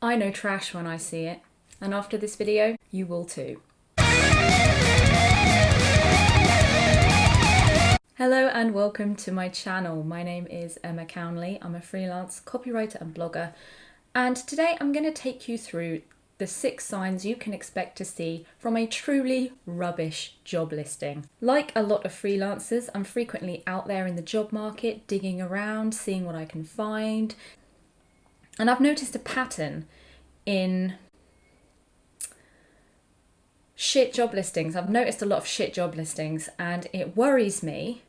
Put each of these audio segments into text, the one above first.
I know trash when I see it, and after this video, you will too. Hello and welcome to my channel. My name is Emma Cownley. I'm a freelance copywriter and blogger, and today I'm going to take you through the 6 signs you can expect to see from a truly rubbish job listing. Like a lot of freelancers, I'm frequently out there in the job market, digging around, seeing what I can find. And I've noticed a pattern in shit job listings. I've noticed a lot of shit job listings, and it worries me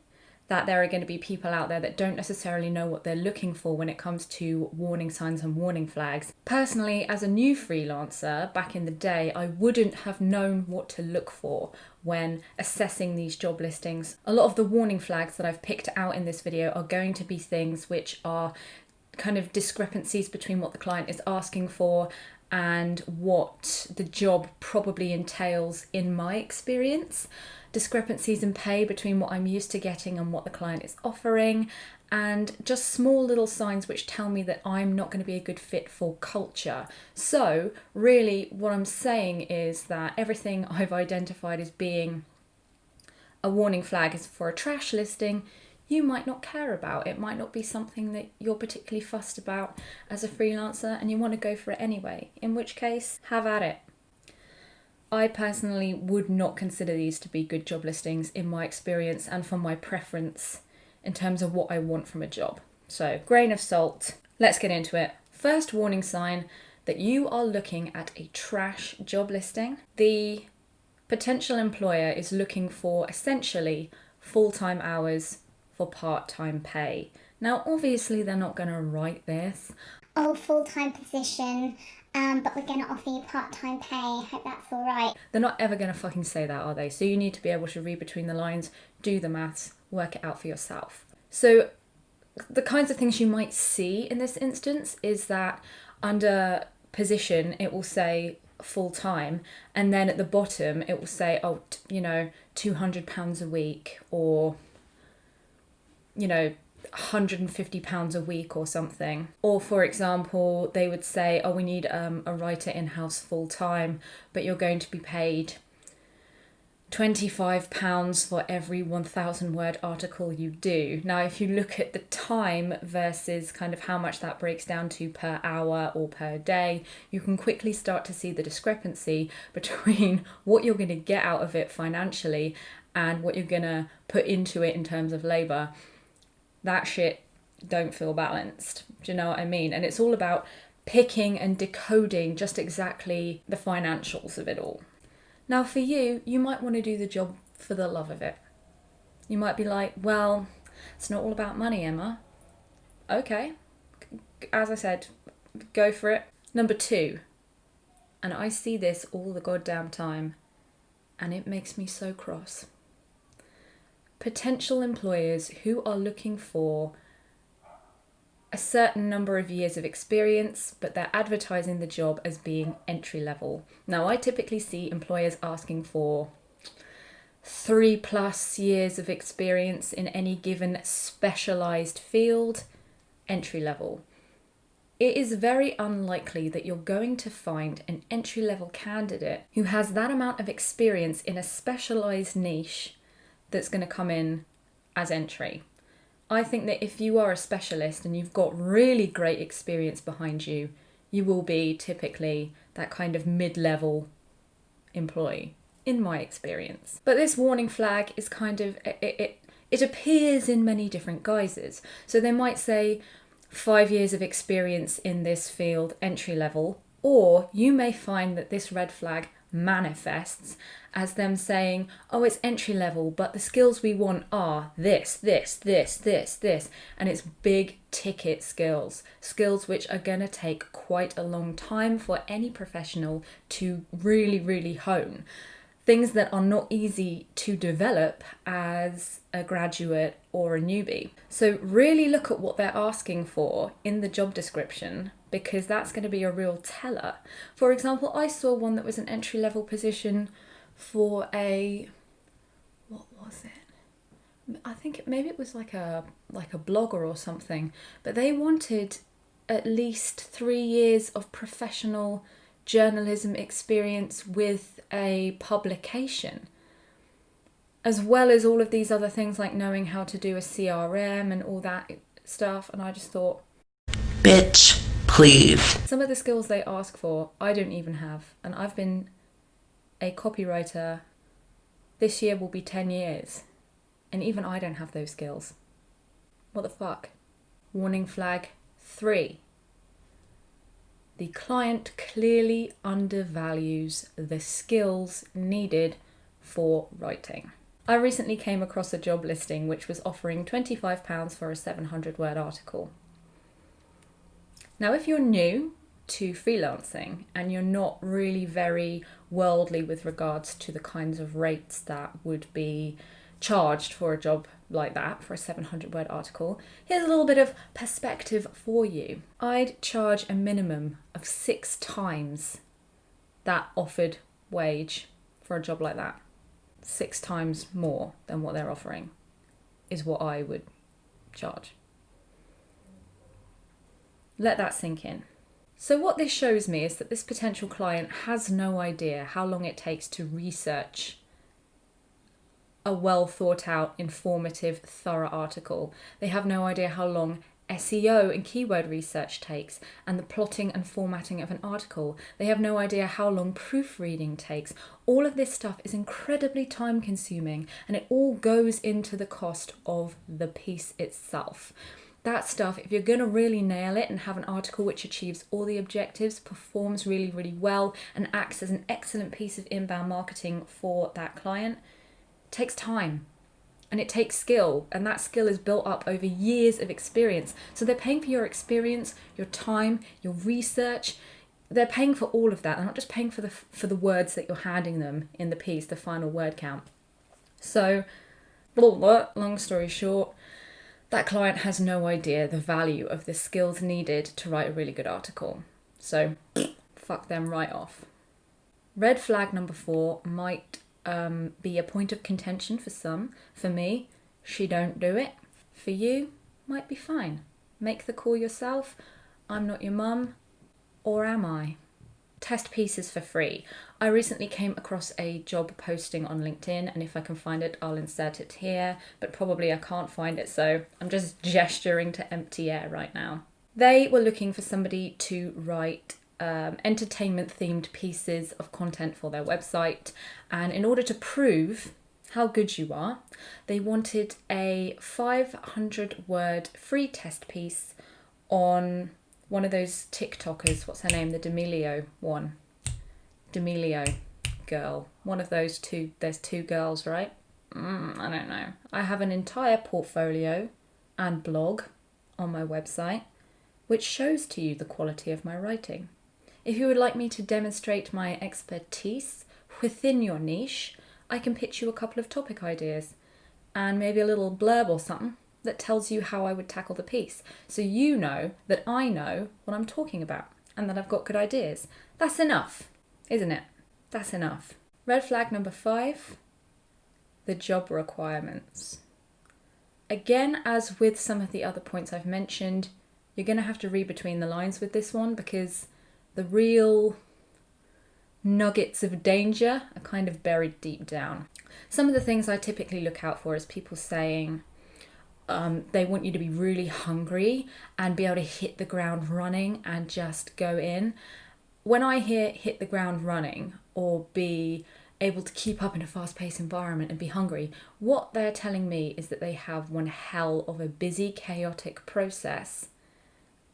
that there are going to be people out there that don't necessarily know what they're looking for when it comes to warning signs and warning flags. Personally, as a new freelancer back in the day, I wouldn't have known what to look for when assessing these job listings. A lot of the warning flags that I've picked out in this video are going to be things which are kind of discrepancies between what the client is asking for and what the job probably entails in my experience. Discrepancies in pay between what I'm used to getting and what the client is offering, and just small little signs which tell me that I'm not going to be a good fit for culture. So really what I'm saying is that everything I've identified as being a warning flag is for a trash listing you might not care about. It might not be something that you're particularly fussed about as a freelancer and you want to go for it anyway, in which case, have at it. I personally would not consider these to be good job listings in my experience and from my preference in terms of what I want from a job. So, grain of salt, let's get into it. First warning sign that you are looking at a trash job listing. The potential employer is looking for essentially full-time hours for part-time pay. Now, obviously, they're not going to write this. Oh, full-time position, but we're going to offer you part-time pay. Hope that's all right. They're not ever going to fucking say that, are they? So you need to be able to read between the lines, do the maths, work it out for yourself. So the kinds of things you might see in this instance is that under position, it will say full-time, and then at the bottom, it will say, oh, £200 a week, or £150 a week or something. Or for example, they would say, oh, we need a writer in-house full-time, but you're going to be paid £25 for every 1,000 word article you do. Now, if you look at the time versus kind of how much that breaks down to per hour or per day, you can quickly start to see the discrepancy between what you're going to get out of it financially and what you're going to put into it in terms of labour. That shit don't feel balanced. Do you know what I mean? And it's all about picking and decoding just exactly the financials of it all. Now for you, you might want to do the job for the love of it. You might be like, well, it's not all about money, Emma. Okay, as I said, go for it. Number 2, and I see this all the goddamn time, and it makes me so cross. Potential employers who are looking for a certain number of years of experience, but they're advertising the job as being entry level. Now, I typically see employers asking for 3+ years of experience in any given specialised field, entry level. It is very unlikely that you're going to find an entry level candidate who has that amount of experience in a specialised niche that's going to come in as entry. I think that if you are a specialist and you've got really great experience behind you, you will be typically that kind of mid-level employee, in my experience. But this warning flag is kind of, it appears in many different guises. So they might say 5 years of experience in this field, entry level, or you may find that this red flag manifests as them saying, oh, it's entry level, but the skills we want are this, and it's big ticket skills which are going to take quite a long time for any professional to really hone. Things that are not easy to develop as a graduate or a newbie. So really look at what they're asking for in the job description, because that's going to be a real teller. For example, I saw one that was an entry-level position for a, what was it? I think maybe it was like a blogger or something, but they wanted at least 3 years of professional journalism experience with a publication, as well as all of these other things like knowing how to do a CRM and all that stuff. And I just thought, bitch, please. Some of the skills they ask for, I don't even have. And I've been a copywriter, this year will be 10 years. And even I don't have those skills. What the fuck? Warning flag 3. The client clearly undervalues the skills needed for writing. I recently came across a job listing which was offering £25 for a 700-word article. Now, if you're new to freelancing and you're not really very worldly with regards to the kinds of rates that would be charged for a job like that, for a 700-word article, here's a little bit of perspective for you. I'd charge a minimum of 6 times that offered wage for a job like that. 6 times more than what they're offering is what I would charge. Let that sink in. So what this shows me is that this potential client has no idea how long it takes to research a well thought out, informative, thorough article. They have no idea how long SEO and keyword research takes, and the plotting and formatting of an article. They have no idea how long proofreading takes. All of this stuff is incredibly time consuming, and it all goes into the cost of the piece itself. That stuff, if you're going to really nail it and have an article which achieves all the objectives, performs really, really well, and acts as an excellent piece of inbound marketing for that client, it takes time. And it takes skill, and that skill is built up over years of experience. So they're paying for your experience, your time, your research. They're paying for all of that. They're not just paying for the words that you're handing them in the piece, the final word count. So, long story short, that client has no idea the value of the skills needed to write a really good article. So, fuck them right off. Red flag number 4 might be a point of contention for some. For me, she don't do it. For you, might be fine. Make the call yourself. I'm not your mum, or am I? Test pieces for free. I recently came across a job posting on LinkedIn, and if I can find it, I'll insert it here, but probably I can't find it, so I'm just gesturing to empty air right now. They were looking for somebody to write entertainment themed pieces of content for their website, and in order to prove how good you are, they wanted a 500-word free test piece on one of those TikTokers. What's her name? The D'Amelio one. D'Amelio girl. One of those two. There's 2 girls, right? I don't know. I have an entire portfolio and blog on my website which shows to you the quality of my writing. If you would like me to demonstrate my expertise within your niche, I can pitch you a couple of topic ideas and maybe a little blurb or something that tells you how I would tackle the piece, so you know that I know what I'm talking about and that I've got good ideas. That's enough, isn't it? That's enough. Red flag number 5, the job requirements. Again, as with some of the other points I've mentioned, you're going to have to read between the lines with this one, because the real nuggets of danger are kind of buried deep down. Some of the things I typically look out for is people saying they want you to be really hungry and be able to hit the ground running and just go in. When I hear hit the ground running or be able to keep up in a fast-paced environment and be hungry, what they're telling me is that they have one hell of a busy, chaotic process,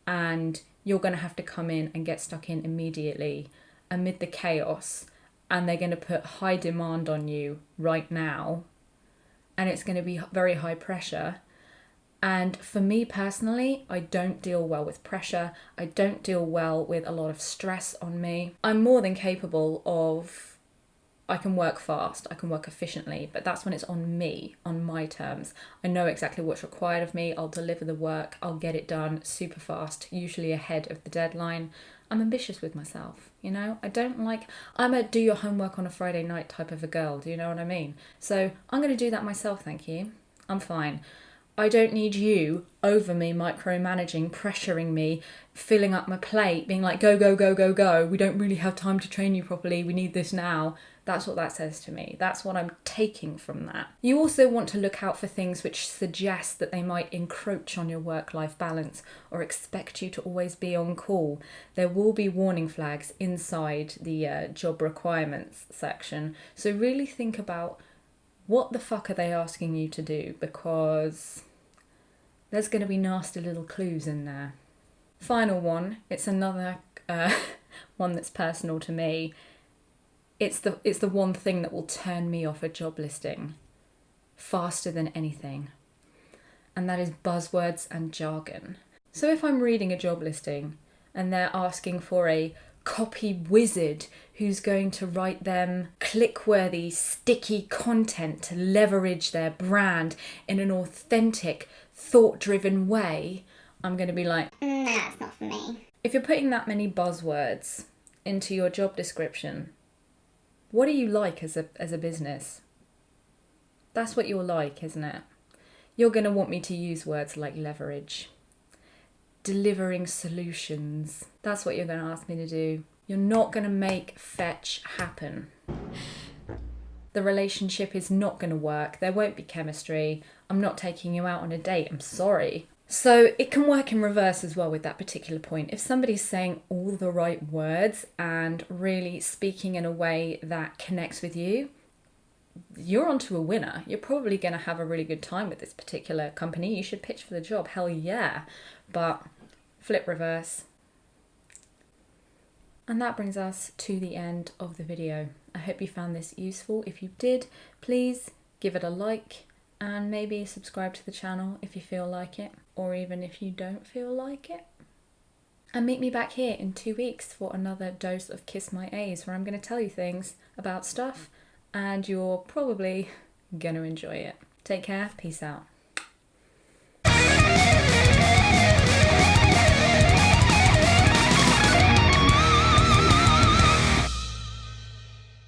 and you're going to have to come in and get stuck in immediately amid the chaos, and they're going to put high demand on you right now, and it's going to be very high pressure. And for me personally, I don't deal well with pressure. I don't deal well with a lot of stress on me. I'm more than capable of, I can work fast, I can work efficiently, but that's when it's on me, on my terms. I know exactly what's required of me. I'll deliver the work. I'll get it done super fast, usually ahead of the deadline. I'm ambitious with myself, you know? I'm a do your homework on a Friday night type of a girl, do you know what I mean? So I'm going to do that myself, thank you. I'm fine. I don't need you over me, micromanaging, pressuring me, filling up my plate, being like, go, go, go, go, go. We don't really have time to train you properly. We need this now. That's what that says to me. That's what I'm taking from that. You also want to look out for things which suggest that they might encroach on your work-life balance or expect you to always be on call. There will be warning flags inside the job requirements section. So really think about what the fuck are they asking you to do, because there's going to be nasty little clues in there. Final one, it's another one that's personal to me. It's the one thing that will turn me off a job listing faster than anything. And that is buzzwords and jargon. So if I'm reading a job listing and they're asking for a copy wizard who's going to write them click-worthy, sticky content to leverage their brand in an authentic, thought-driven way, I'm going to be like, No, it's not for me. if you're putting that many buzzwords into your job description, what are you like as a business? That's what you're like, isn't it? You're going to want me to use words like leverage, delivering solutions. That's what you're going to ask me to do. You're not going to make fetch happen. The relationship is not going to work. There won't be chemistry. I'm not taking you out on a date. I'm sorry. So it can work in reverse as well with that particular point. If somebody's saying all the right words and really speaking in a way that connects with you, you're onto a winner. You're probably going to have a really good time with this particular company. You should pitch for the job. Hell yeah. But flip reverse. And that brings us to the end of the video. I hope you found this useful. If you did, please give it a like and maybe subscribe to the channel if you feel like it, or even if you don't feel like it. And meet me back here in 2 weeks for another dose of Kiss My A's, where I'm going to tell you things about stuff and you're probably going to enjoy it. Take care. Peace out.